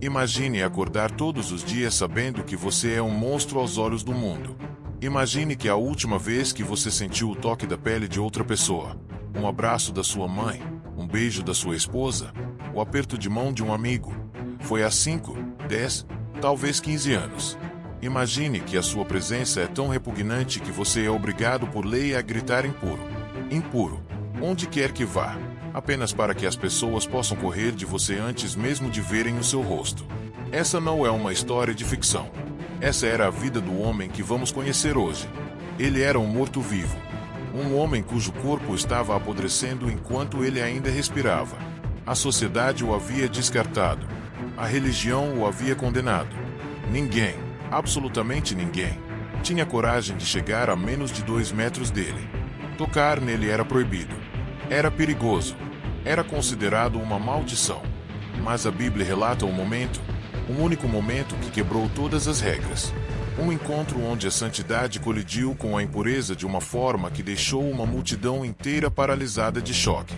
Imagine acordar todos os dias sabendo que você é um monstro aos olhos do mundo. Imagine que a última vez que você sentiu o toque da pele de outra pessoa, um abraço da sua mãe, um beijo da sua esposa, o aperto de mão de um amigo, foi há 5, 10, talvez 15 anos. Imagine que a sua presença é tão repugnante que você é obrigado por lei a gritar impuro. Impuro, onde quer que vá, apenas para que as pessoas possam correr de você antes mesmo de verem o seu rosto. Essa não é uma história de ficção. Essa era a vida do homem que vamos conhecer hoje. Ele era um morto-vivo. Um homem cujo corpo estava apodrecendo enquanto ele ainda respirava. A sociedade o havia descartado. A religião o havia condenado. Ninguém, absolutamente ninguém, tinha coragem de chegar a menos de 2 metros dele. Tocar nele era proibido. Era perigoso. Era considerado uma maldição. Mas a Bíblia relata um momento, um único momento que quebrou todas as regras. Um encontro onde a santidade colidiu com a impureza de uma forma que deixou uma multidão inteira paralisada de choque.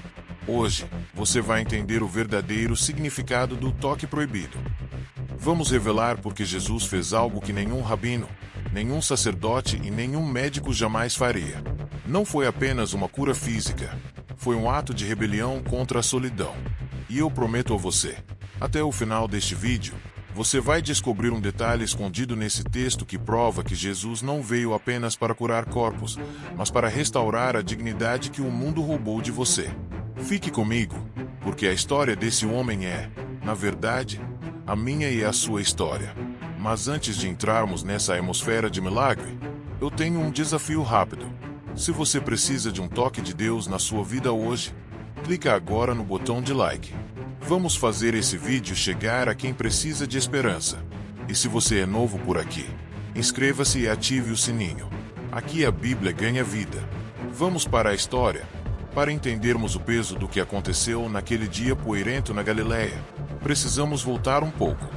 Hoje, você vai entender o verdadeiro significado do toque proibido. Vamos revelar porque Jesus fez algo que nenhum rabino, nenhum sacerdote e nenhum médico jamais faria. Não foi apenas uma cura física, foi um ato de rebelião contra a solidão. E eu prometo a você, até o final deste vídeo, você vai descobrir um detalhe escondido nesse texto que prova que Jesus não veio apenas para curar corpos, mas para restaurar a dignidade que o mundo roubou de você. Fique comigo, porque a história desse homem é, na verdade, a minha e a sua história. Mas antes de entrarmos nessa atmosfera de milagre, eu tenho um desafio rápido. Se você precisa de um toque de Deus na sua vida hoje, clica agora no botão de like. Vamos fazer esse vídeo chegar a quem precisa de esperança. E se você é novo por aqui, inscreva-se e ative o sininho. Aqui a Bíblia ganha vida. Vamos para a história. Para entendermos o peso do que aconteceu naquele dia poeirento na Galileia, precisamos voltar um pouco.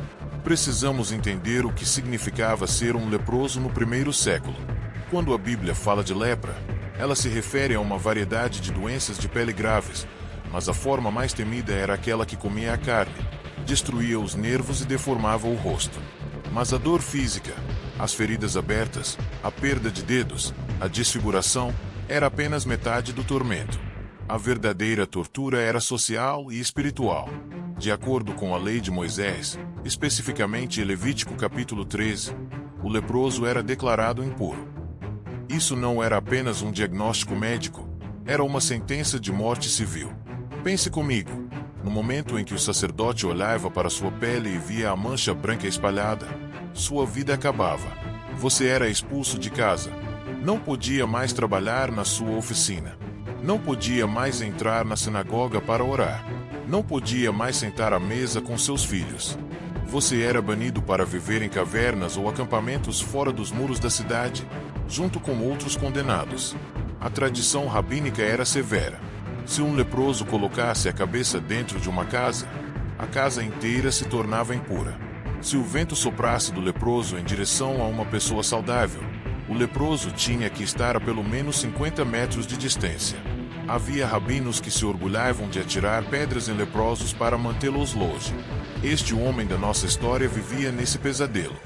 Precisamos entender o que significava ser um leproso no primeiro século. Quando a Bíblia fala de lepra, ela se refere a uma variedade de doenças de pele graves, mas a forma mais temida era aquela que comia a carne, destruía os nervos e deformava o rosto. Mas a dor física, as feridas abertas, a perda de dedos, a desfiguração, era apenas metade do tormento. A verdadeira tortura era social e espiritual. De acordo com a lei de Moisés, especificamente em Levítico capítulo 13, o leproso era declarado impuro. Isso não era apenas um diagnóstico médico, era uma sentença de morte civil. Pense comigo, no momento em que o sacerdote olhava para sua pele e via a mancha branca espalhada, sua vida acabava. Você era expulso de casa. Não podia mais trabalhar na sua oficina. Não podia mais entrar na sinagoga para orar. Não podia mais sentar à mesa com seus filhos. Você era banido para viver em cavernas ou acampamentos fora dos muros da cidade, junto com outros condenados. A tradição rabínica era severa. Se um leproso colocasse a cabeça dentro de uma casa, a casa inteira se tornava impura. Se o vento soprasse do leproso em direção a uma pessoa saudável, o leproso tinha que estar a pelo menos 50 metros de distância. Havia rabinos que se orgulhavam de atirar pedras em leprosos para mantê-los longe. Este homem da nossa história vivia nesse pesadelo.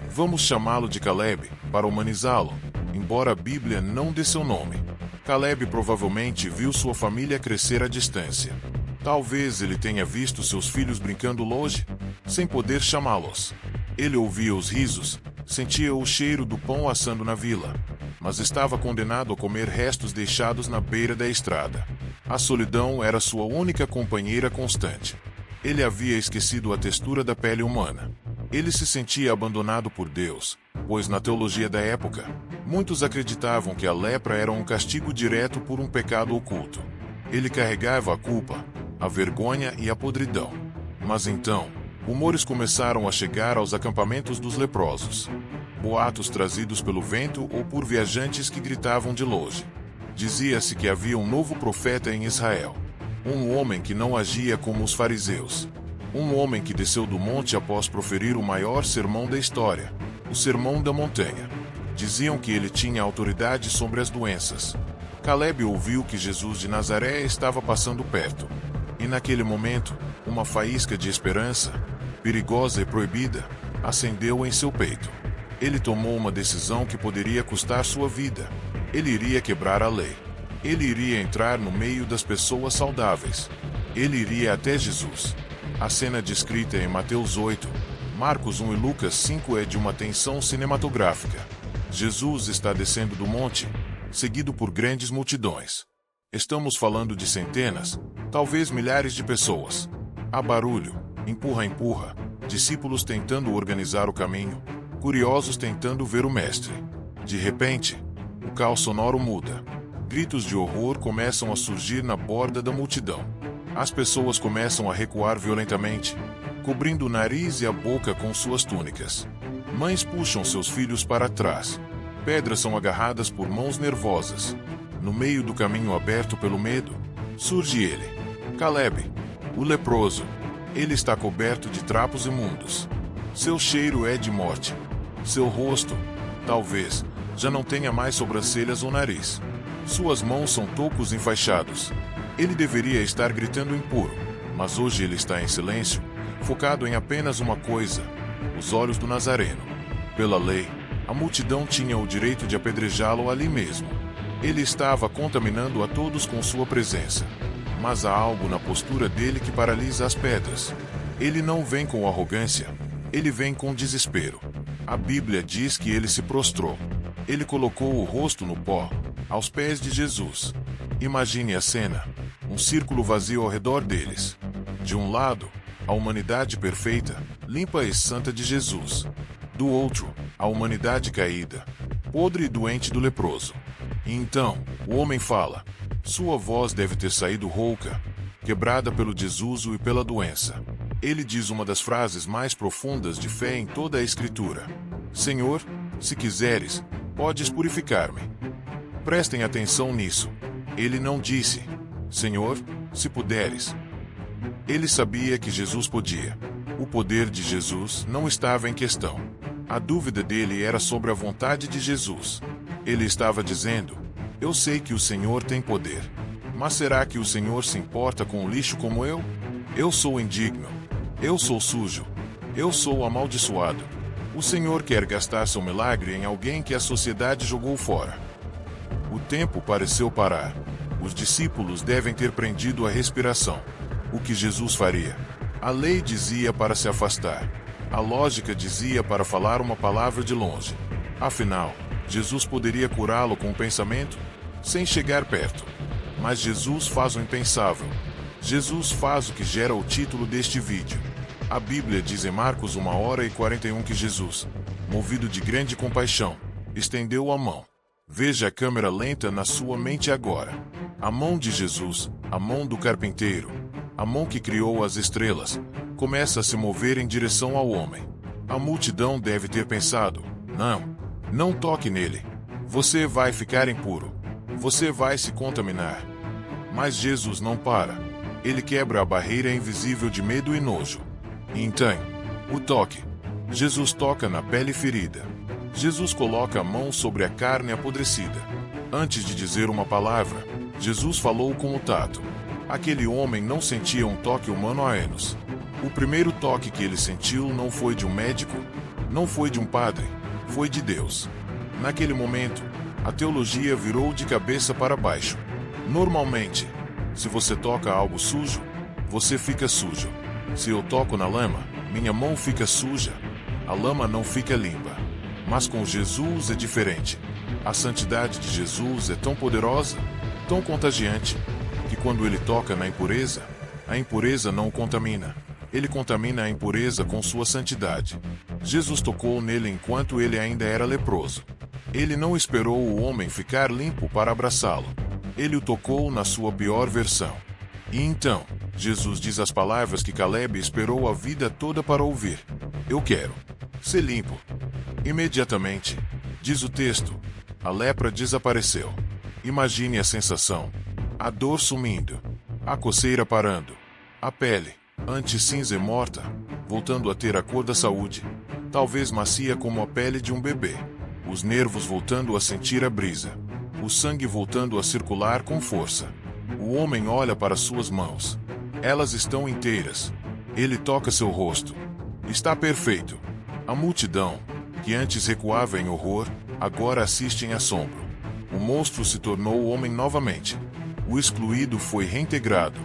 Vamos chamá-lo de Caleb, para humanizá-lo, embora a Bíblia não dê seu nome. Caleb provavelmente viu sua família crescer à distância. Talvez ele tenha visto seus filhos brincando longe, sem poder chamá-los. Ele ouvia os risos, sentia o cheiro do pão assando na vila, mas estava condenado a comer restos deixados na beira da estrada. A solidão era sua única companheira constante. Ele havia esquecido a textura da pele humana. Ele se sentia abandonado por Deus, pois na teologia da época, muitos acreditavam que a lepra era um castigo direto por um pecado oculto. Ele carregava a culpa, a vergonha e a podridão. Mas então, rumores começaram a chegar aos acampamentos dos leprosos. Boatos trazidos pelo vento ou por viajantes que gritavam de longe. Dizia-se que havia um novo profeta em Israel. Um homem que não agia como os fariseus. Um homem que desceu do monte após proferir o maior sermão da história, o Sermão da Montanha. Diziam que ele tinha autoridade sobre as doenças. Caleb ouviu que Jesus de Nazaré estava passando perto. E naquele momento, uma faísca de esperança, perigosa e proibida, acendeu em seu peito. Ele tomou uma decisão que poderia custar sua vida. Ele iria quebrar a lei. Ele iria entrar no meio das pessoas saudáveis. Ele iria até Jesus. A cena descrita em Mateus 8, Marcos 1 e Lucas 5 é de uma tensão cinematográfica. Jesus está descendo do monte, seguido por grandes multidões. Estamos falando de centenas, talvez milhares de pessoas. Há barulho, empurra-empurra, discípulos tentando organizar o caminho, curiosos tentando ver o mestre. De repente, o caos sonoro muda. Gritos de horror começam a surgir na borda da multidão. As pessoas começam a recuar violentamente, cobrindo o nariz e a boca com suas túnicas. Mães puxam seus filhos para trás. Pedras são agarradas por mãos nervosas. No meio do caminho aberto pelo medo, surge ele. Caleb, o leproso. Ele está coberto de trapos imundos. Seu cheiro é de morte. Seu rosto, talvez, já não tenha mais sobrancelhas ou nariz. Suas mãos são tocos enfaixados. Ele deveria estar gritando impuro, mas hoje ele está em silêncio, focado em apenas uma coisa: os olhos do Nazareno. Pela lei, a multidão tinha o direito de apedrejá-lo ali mesmo. Ele estava contaminando a todos com sua presença. Mas há algo na postura dele que paralisa as pedras. Ele não vem com arrogância, ele vem com desespero. A Bíblia diz que ele se prostrou. Ele colocou o rosto no pó, aos pés de Jesus. Imagine a cena, um círculo vazio ao redor deles. De um lado, a humanidade perfeita, limpa e santa de Jesus. Do outro, a humanidade caída, podre e doente do leproso. E então, o homem fala. Sua voz deve ter saído rouca, quebrada pelo desuso e pela doença. Ele diz uma das frases mais profundas de fé em toda a Escritura: Senhor, se quiseres, podes purificar-me. Prestem atenção nisso. Ele não disse, Senhor, se puderes. Ele sabia que Jesus podia. O poder de Jesus não estava em questão. A dúvida dele era sobre a vontade de Jesus. Ele estava dizendo, eu sei que o Senhor tem poder. Mas será que o Senhor se importa com o lixo como eu? Eu sou indigno. Eu sou sujo. Eu sou amaldiçoado. O Senhor quer gastar seu milagre em alguém que a sociedade jogou fora. O tempo pareceu parar. Os discípulos devem ter prendido a respiração. O que Jesus faria? A lei dizia para se afastar. A lógica dizia para falar uma palavra de longe. Afinal, Jesus poderia curá-lo com o pensamento, sem chegar perto. Mas Jesus faz o impensável. Jesus faz o que gera o título deste vídeo. A Bíblia diz em Marcos 1h41 que Jesus, movido de grande compaixão, estendeu a mão. Veja a câmera lenta na sua mente agora. A mão de Jesus, a mão do carpinteiro, a mão que criou as estrelas, começa a se mover em direção ao homem. A multidão deve ter pensado, não toque nele. Você vai ficar impuro. Você vai se contaminar. Mas Jesus não para. Ele quebra a barreira invisível de medo e nojo. E então, o toque. Jesus toca na pele ferida. Jesus coloca a mão sobre a carne apodrecida. Antes de dizer uma palavra, Jesus falou com o tato. Aquele homem não sentia um toque humano há anos. O primeiro toque que ele sentiu não foi de um médico, não foi de um padre, foi de Deus. Naquele momento, a teologia virou de cabeça para baixo. Normalmente, se você toca algo sujo, você fica sujo. Se eu toco na lama, minha mão fica suja. A lama não fica limpa. Mas com Jesus é diferente. A santidade de Jesus é tão poderosa, tão contagiante, que quando ele toca na impureza, a impureza não o contamina. Ele contamina a impureza com sua santidade. Jesus tocou nele enquanto ele ainda era leproso. Ele não esperou o homem ficar limpo para abraçá-lo. Ele o tocou na sua pior versão. E então, Jesus diz as palavras que Caleb esperou a vida toda para ouvir. Eu quero ser limpo. Imediatamente, diz o texto, a lepra desapareceu. Imagine a sensação. A dor sumindo. A coceira parando. A pele, antes cinza e morta, voltando a ter a cor da saúde. Talvez macia como a pele de um bebê. Os nervos voltando a sentir a brisa. O sangue voltando a circular com força. O homem olha para suas mãos. Elas estão inteiras. Ele toca seu rosto. Está perfeito. A multidão, que antes recuava em horror, agora assiste em assombro. O monstro se tornou homem novamente. O excluído foi reintegrado.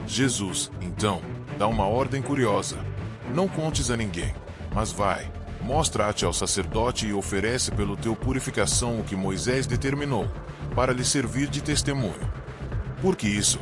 Jesus, então, dá uma ordem curiosa. Não contes a ninguém, mas vai, mostra-te ao sacerdote e oferece pelo teu purificação o que Moisés determinou, para lhe servir de testemunho. Por que isso?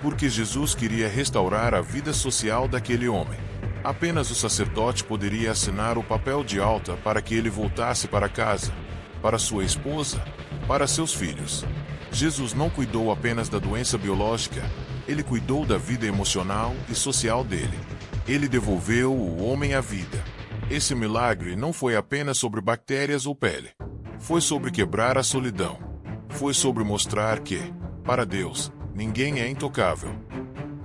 Porque Jesus queria restaurar a vida social daquele homem. Apenas o sacerdote poderia assinar o papel de alta para que ele voltasse para casa, para sua esposa, para seus filhos. Jesus não cuidou apenas da doença biológica, ele cuidou da vida emocional e social dele. Ele devolveu o homem à vida. Esse milagre não foi apenas sobre bactérias ou pele. Foi sobre quebrar a solidão. Foi sobre mostrar que, para Deus, ninguém é intocável.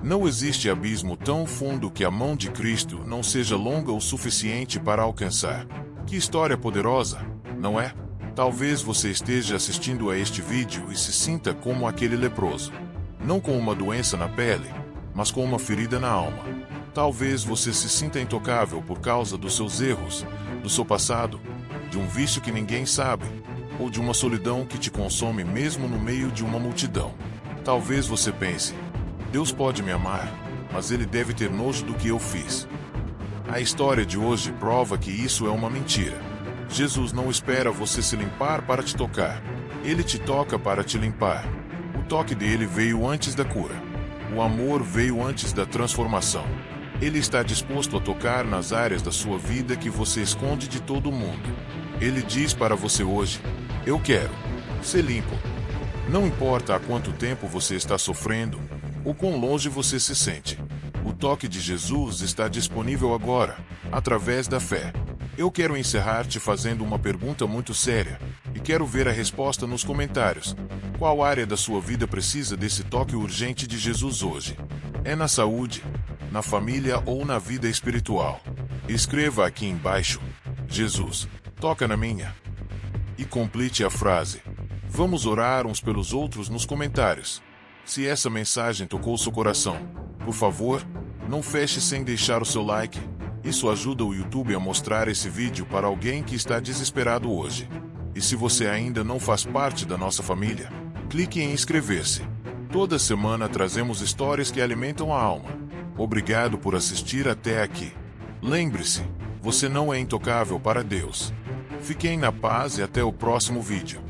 Não existe abismo tão fundo que a mão de Cristo não seja longa o suficiente para alcançar. Que história poderosa, não é? Talvez você esteja assistindo a este vídeo e se sinta como aquele leproso. Não com uma doença na pele, mas com uma ferida na alma. Talvez você se sinta intocável por causa dos seus erros, do seu passado, de um vício que ninguém sabe, ou de uma solidão que te consome mesmo no meio de uma multidão. Talvez você pense: Deus pode me amar, mas ele deve ter nojo do que eu fiz. A história de hoje prova que isso é uma mentira. Jesus não espera você se limpar para te tocar. Ele te toca para te limpar. O toque dele veio antes da cura. O amor veio antes da transformação. Ele está disposto a tocar nas áreas da sua vida que você esconde de todo mundo. Ele diz para você hoje: eu quero ser limpo. Não importa há quanto tempo você está sofrendo, ou quão longe você se sente. O toque de Jesus está disponível agora, através da fé. Eu quero encerrar te fazendo uma pergunta muito séria, e quero ver a resposta nos comentários. Qual área da sua vida precisa desse toque urgente de Jesus hoje? É na saúde, na família ou na vida espiritual? Escreva aqui embaixo: Jesus, toca na minha. E complete a frase. Vamos orar uns pelos outros nos comentários. Se essa mensagem tocou seu coração, por favor, não feche sem deixar o seu like. Isso ajuda o YouTube a mostrar esse vídeo para alguém que está desesperado hoje. E se você ainda não faz parte da nossa família, clique em inscrever-se. Toda semana trazemos histórias que alimentam a alma. Obrigado por assistir até aqui. Lembre-se, você não é intocável para Deus. Fiquem na paz e até o próximo vídeo.